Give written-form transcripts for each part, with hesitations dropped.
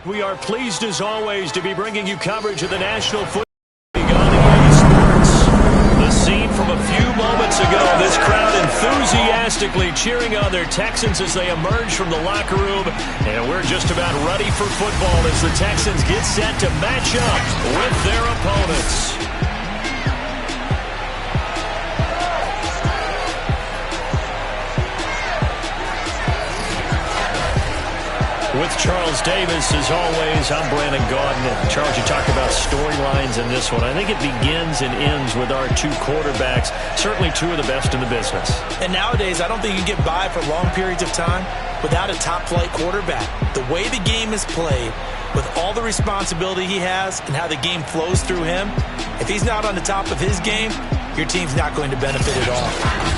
We are pleased as always to be bringing you coverage of the National Football League on EA Sports. The scene from a few moments ago, this crowd enthusiastically cheering on their Texans as they emerge from the locker room. And we're just about ready for football as the Texans get set to match up with their opponents. With Charles Davis, as always, I'm Brandon Gaudin. And Charles, you talk about storylines in this one. I think it begins and ends with our two quarterbacks, certainly two of the best in the business. And nowadays, I don't think you can get by for long periods of time without a top-flight quarterback. The way the game is played, with all the responsibility he has and how the game flows through him, if he's not on the top of his game, your team's not going to benefit at all.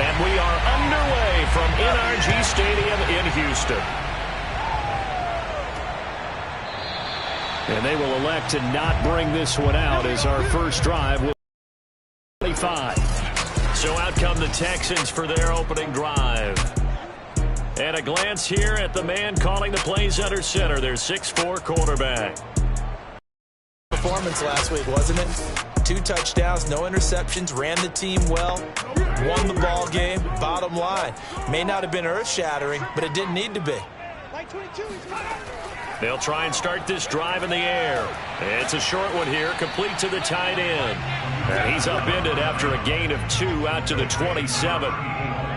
And we are underway from NRG Stadium in Houston. And they will elect to not bring this one out as our first drive will be 25. So out come the Texans for their opening drive. And a glance here at the man calling the plays under center, their 6'4" quarterback. Performance last week, wasn't it? 2 touchdowns, no interceptions, ran the team well, won the ball game. Bottom line, may not have been earth-shattering, but it didn't need to be. They'll try and start this drive in the air. It's a short one here, complete to the tight end. And he's upended after a gain of 2 out to the 27.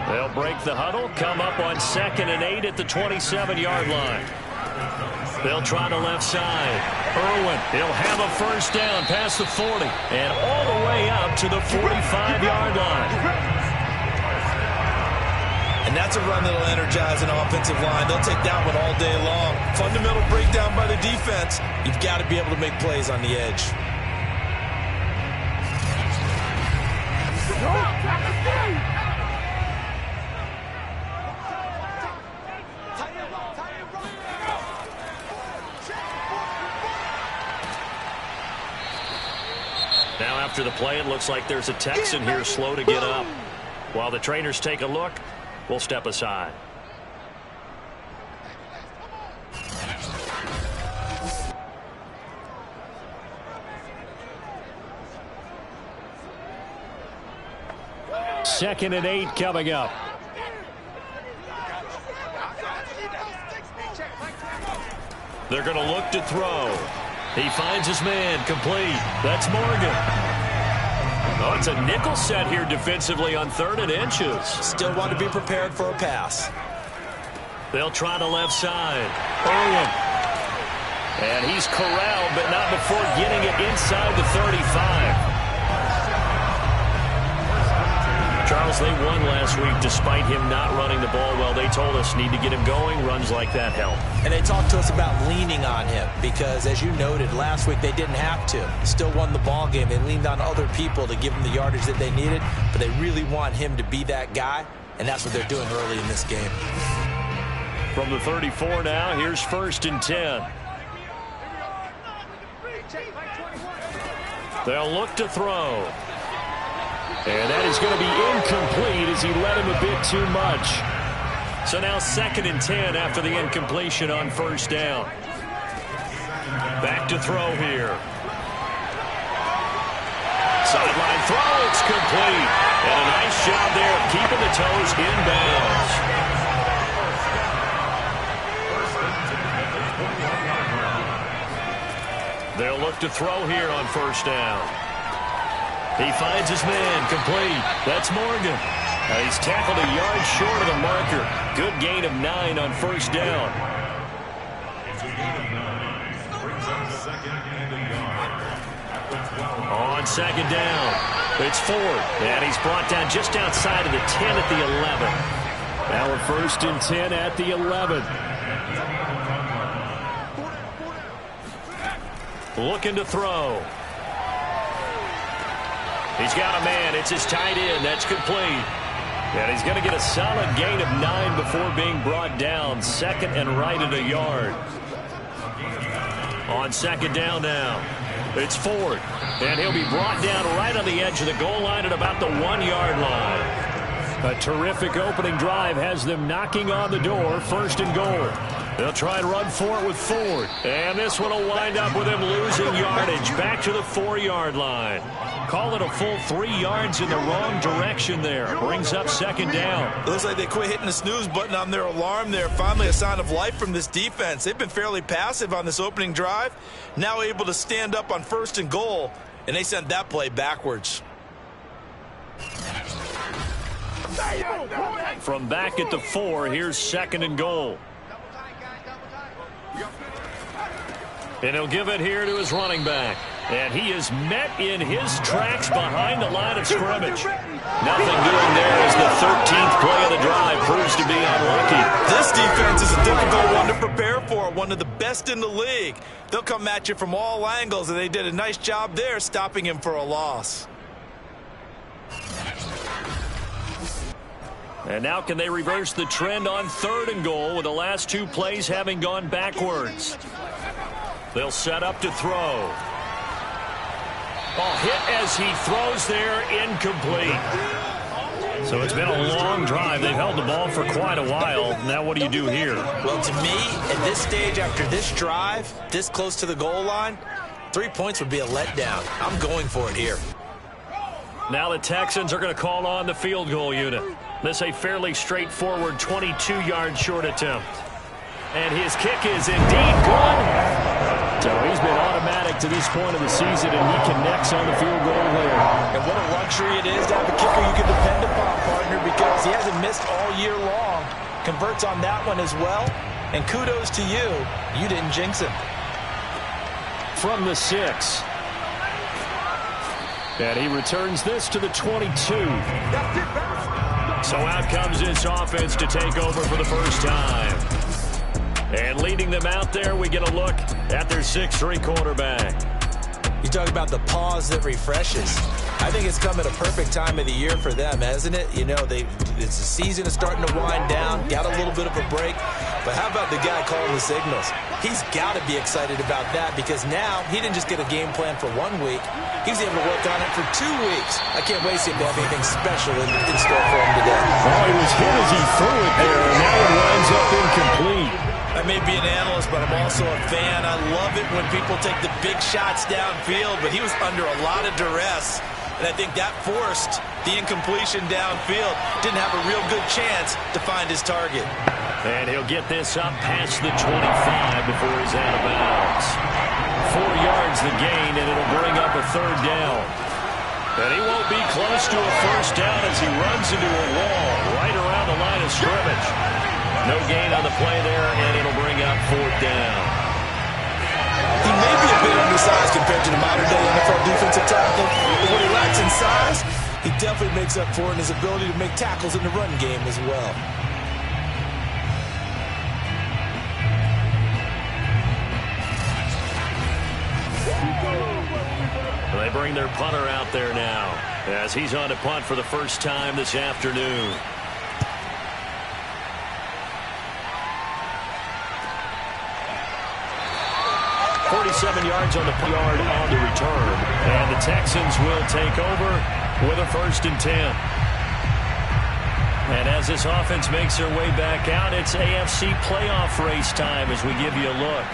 They'll break the huddle, come up on 2nd and 8 at the 27-yard line. They'll try the left side. Irwin, he'll have a first down past the 40 and all the way up to the 45-yard line. And that's a run that'll energize an offensive line. They'll take that one all day long. Fundamental breakdown by the defense. You've got to be able to make plays on the edge. Now after the play, it looks like there's a Texan here slow to get up. While the trainers take a look, we'll step aside. Second and 8 coming up. They're going to look to throw. He finds his man, complete. That's Morgan. Oh, it's a nickel set here defensively on 3rd and inches. Still want to be prepared for a pass. They'll try the left side. Irwin. And he's corralled, but not before getting it inside the 35. Charles, they won last week despite him not running the ball well. They told us need to get him going. Runs like that help. And they talked to us about leaning on him because, as you noted, last week they didn't have to. Still won the ball game. They leaned on other people to give them the yardage that they needed, but they really want him to be that guy, and that's what they're doing early in this game. From the 34 now, here's 1st and 10. They'll look to throw. And that is going to be incomplete as he led him a bit too much. So now 2nd and 10 after the incompletion on 1st down. Back to throw here. Sideline throw, it's complete. And a nice job there of keeping the toes inbounds. They'll look to throw here on 1st down. He finds his man, complete. That's Morgan. He's tackled a yard short of the marker. Good gain of 9 on 1st down. On 2nd down, it's Ford. And he's brought down just outside of the 10 at the 11. Now a 1st and 10 at the 11. Looking to throw. He's got a man. It's his tight end. That's complete. And he's going to get a solid gain of 9 before being brought down. Second and right at a yard. On second down now, it's Ford. And he'll be brought down right on the edge of the goal line at about the 1-yard line. A terrific opening drive has them knocking on the door. First and goal. They'll try and run for it with Ford. And this one will wind up with him losing yardage back to the 4-yard line. Call it a full 3 yards in the wrong direction there. Brings up second down. It looks like they quit hitting the snooze button on their alarm there. Finally a sign of life from this defense. They've been fairly passive on this opening drive. Now able to stand up on first and goal. And they sent that play backwards. From back at the 4, here's second and goal. And he'll give it here to his running back. And he is met in his tracks behind the line of scrimmage. Nothing doing there as the 13th play of the drive proves to be unlucky. This defense is a difficult one to prepare for, one of the best in the league. They'll come at you from all angles, and they did a nice job there stopping him for a loss. And now can they reverse the trend on third and goal with the last 2 plays having gone backwards? They'll set up to throw. Ball hit as he throws there, incomplete. So it's been a long drive. They've held the ball for quite a while. Now what do you do here? Well, to me, at this stage after this drive, this close to the goal line, 3 points would be a letdown. I'm going for it here. Now the Texans are going to call on the field goal unit. This a fairly straightforward 22-yard short attempt. And his kick is indeed good. So he's been automatic to this point of the season, and he connects on the field goal there. And what a luxury it is to have a kicker you can depend upon, partner, because he hasn't missed all year long. Converts on that one as well. And kudos to you. You didn't jinx him. From the 6. And he returns this to the 22. So out comes this offense to take over for the first time. And leading them out there, we get a look at their 6'3" quarterback. You talk about the pause that refreshes. I think it's come at a perfect time of the year for them, hasn't it? You know, it's the season is starting to wind down, got a little bit of a break. But how about the guy calling the signals? He's got to be excited about that because now he didn't just get a game plan for 1 week. He's able to work on it for 2 weeks. I can't wait to see him have anything special in store for him today. Oh, he was hit as he threw it there, and now it winds up incomplete. I may be an analyst, but I'm also a fan. I love it when people take the big shots downfield, but he was under a lot of duress, and I think that forced the incompletion downfield. Didn't have a real good chance to find his target. And he'll get this up past the 25 before he's out of bounds. 4 yards the gain, and it'll bring up a third down. And he won't be close to a first down as he runs into a wall right around the line of scrimmage. No gain on the play there, and it'll bring up fourth down. He may be a bit undersized compared to the modern-day NFL defensive tackle, but what he lacks in size, he definitely makes up for in his ability to make tackles in the run game as well. They bring their punter out there now as he's on to punt for the first time this afternoon. .47 yards on the yard on the return. And the Texans will take over with a 1st and 10. And as this offense makes their way back out, it's AFC playoff race time as we give you a look.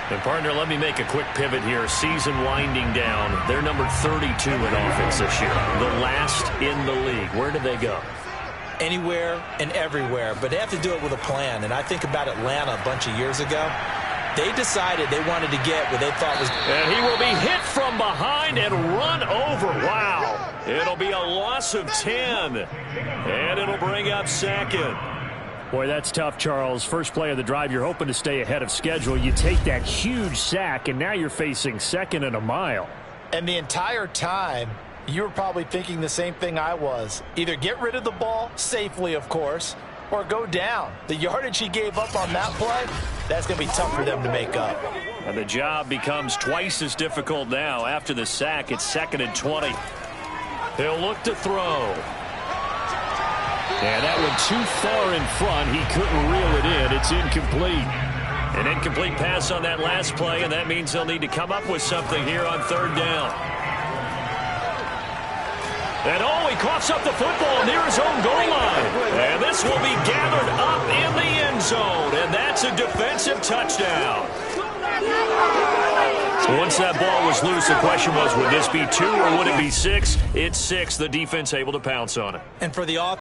And, partner, let me make a quick pivot here. Season winding down. They're number 32 in offense this year. The last in the league. Where did they go? Anywhere and everywhere. But they have to do it with a plan. And I think about Atlanta a bunch of years ago. They decided they wanted to get what they thought was... And he will be hit from behind and run over. Wow. It'll be a loss of 10. And it'll bring up second. Boy, that's tough, Charles. First play of the drive, you're hoping to stay ahead of schedule. You take that huge sack, and now you're facing second and a mile. And the entire time, you were probably thinking the same thing I was. Either get rid of the ball, safely, of course, or go down. The yardage he gave up on that play, that's going to be tough for them to make up. And the job becomes twice as difficult now. After the sack, it's 2nd and 20. He'll look to throw. And that one too far in front. He couldn't reel it in. It's incomplete. An incomplete pass on that last play, and that means they'll need to come up with something here on third down. And he coughs up the football near his own goal line. And this will be gathered up in the end zone, and that's a defensive touchdown. Once that ball was loose, the question was, would this be 2 or would it be 6? It's 6. The defense able to pounce on it. And for the offense,